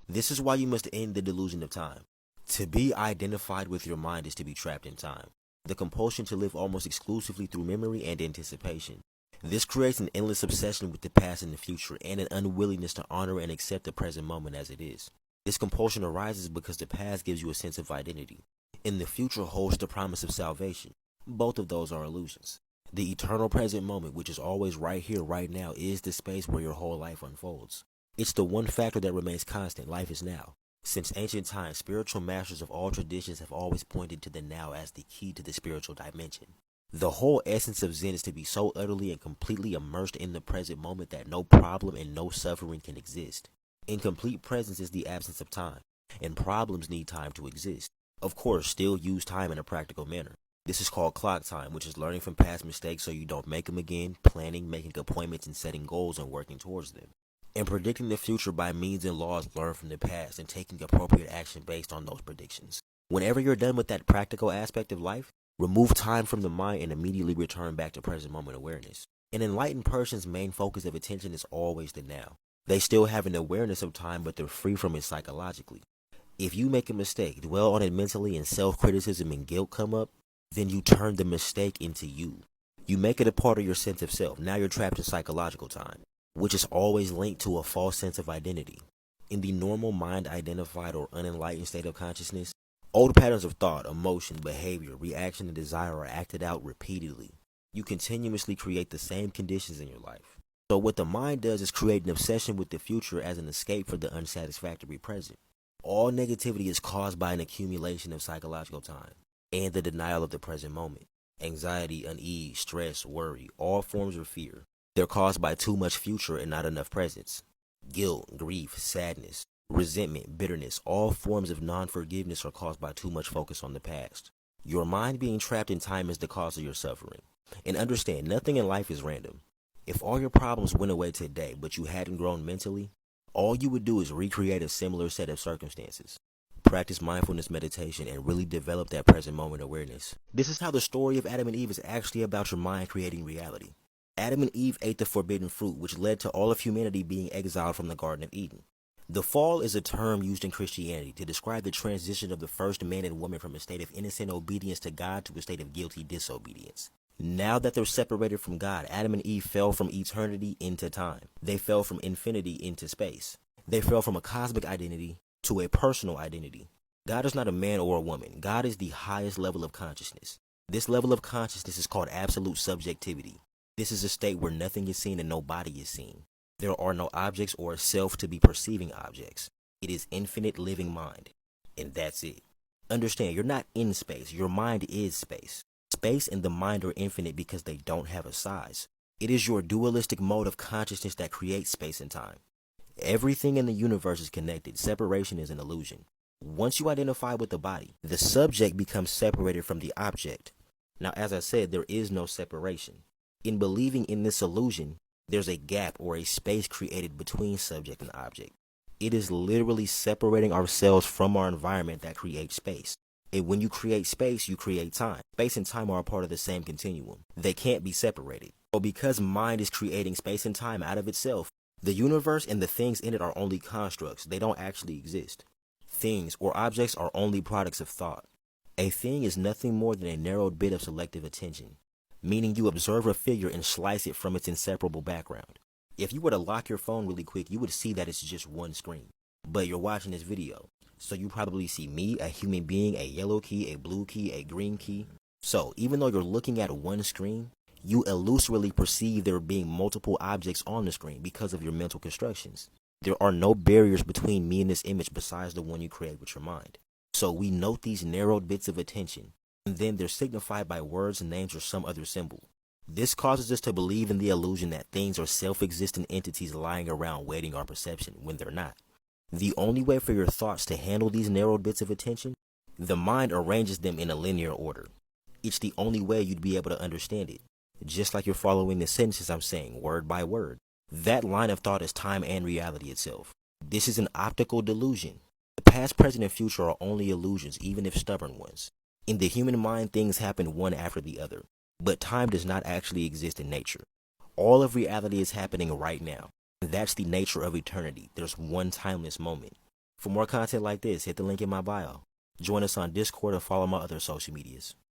This is why you must end the delusion of time. To be identified with your mind is to be trapped in time. The compulsion to live almost exclusively through memory and anticipation. This creates an endless obsession with the past and the future, and an unwillingness to honor and accept the present moment as it is. This compulsion arises because the past gives you a sense of identity, and the future holds the promise of salvation. Both of those are illusions. The eternal present moment, which is always right here, right now, is the space where your whole life unfolds. It's the one factor that remains constant. Life is now. Since ancient times, spiritual masters of all traditions have always pointed to the now as the key to the spiritual dimension. The whole essence of Zen is to be so utterly and completely immersed in the present moment that no problem and no suffering can exist. Incomplete presence is the absence of time, and problems need time to exist. Of course, still use time in a practical manner. This is called clock time, which is learning from past mistakes so you don't make them again, planning, making appointments, and setting goals and working towards them. And predicting the future by means and laws learned from the past and taking appropriate action based on those predictions. Whenever you're done with that practical aspect of life, remove time from the mind and immediately return back to present moment awareness. An enlightened person's main focus of attention is always the now. They still have an awareness of time, but they're free from it psychologically. If you make a mistake, dwell on it mentally, and self-criticism and guilt come up, then you turn the mistake into you. You make it a part of your sense of self. Now you're trapped in psychological time, which is always linked to a false sense of identity. In the normal mind-identified or unenlightened state of consciousness, old patterns of thought, emotion, behavior, reaction, and desire are acted out repeatedly. You continuously create the same conditions in your life. So what the mind does is create an obsession with the future as an escape for the unsatisfactory present. All negativity is caused by an accumulation of psychological time and the denial of the present moment. Anxiety, unease, stress, worry, all forms of fear. They're caused by too much future and not enough presence. Guilt, grief, sadness, resentment, bitterness, all forms of non-forgiveness are caused by too much focus on the past. Your mind being trapped in time is the cause of your suffering. And understand, nothing in life is random. If all your problems went away today, but you hadn't grown mentally, all you would do is recreate a similar set of circumstances. Practice mindfulness meditation and really develop that present moment awareness. This is how the story of Adam and Eve is actually about your mind creating reality. Adam and Eve ate the forbidden fruit, which led to all of humanity being exiled from the Garden of Eden. The fall is a term used in Christianity to describe the transition of the first man and woman from a state of innocent obedience to God to a state of guilty disobedience. Now that they're separated from God, Adam and Eve fell from eternity into time. They fell from infinity into space. They fell from a cosmic identity to a personal identity. God is not a man or a woman. God is the highest level of consciousness. This level of consciousness is called absolute subjectivity. This is a state where nothing is seen and no body is seen. There are no objects or a self to be perceiving objects. It is infinite living mind. And that's it. Understand, you're not in space. Your mind is space. Space and the mind are infinite because they don't have a size. It is your dualistic mode of consciousness that creates space and time. Everything in the universe is connected. Separation is an illusion. Once you identify with the body, the subject becomes separated from the object. Now, as I said, there is no separation. In believing in this illusion, there's a gap or a space created between subject and object. It is literally separating ourselves from our environment that creates space. And when you create space, you create time. Space and time are a part of the same continuum. They can't be separated. But because mind is creating space and time out of itself, the universe and the things in it are only constructs. They don't actually exist. Things or objects are only products of thought. A thing is nothing more than a narrowed bit of selective attention, meaning you observe a figure and slice it from its inseparable background. If you were to lock your phone really quick, you would see that it's just one screen. But you're watching this video, so you probably see me, a human being, a yellow key, a blue key, a green key. So even though you're looking at one screen, you illusorily perceive there being multiple objects on the screen because of your mental constructions. There are no barriers between me and this image besides the one you create with your mind. So we note these narrowed bits of attention, and then they're signified by words, names, or some other symbol. This causes us to believe in the illusion that things are self-existent entities lying around waiting our perception when they're not. The only way for your thoughts to handle these narrowed bits of attention, the mind arranges them in a linear order. It's the only way you'd be able to understand it. Just like you're following the sentences I'm saying, word by word. That line of thought is time and reality itself. This is an optical delusion. The past, present, and future are only illusions, even if stubborn ones. In the human mind, things happen one after the other. But time does not actually exist in nature. All of reality is happening right now. That's the nature of eternity. There's one timeless moment. For more content like this, hit the link in my bio. Join us on Discord or follow my other social medias.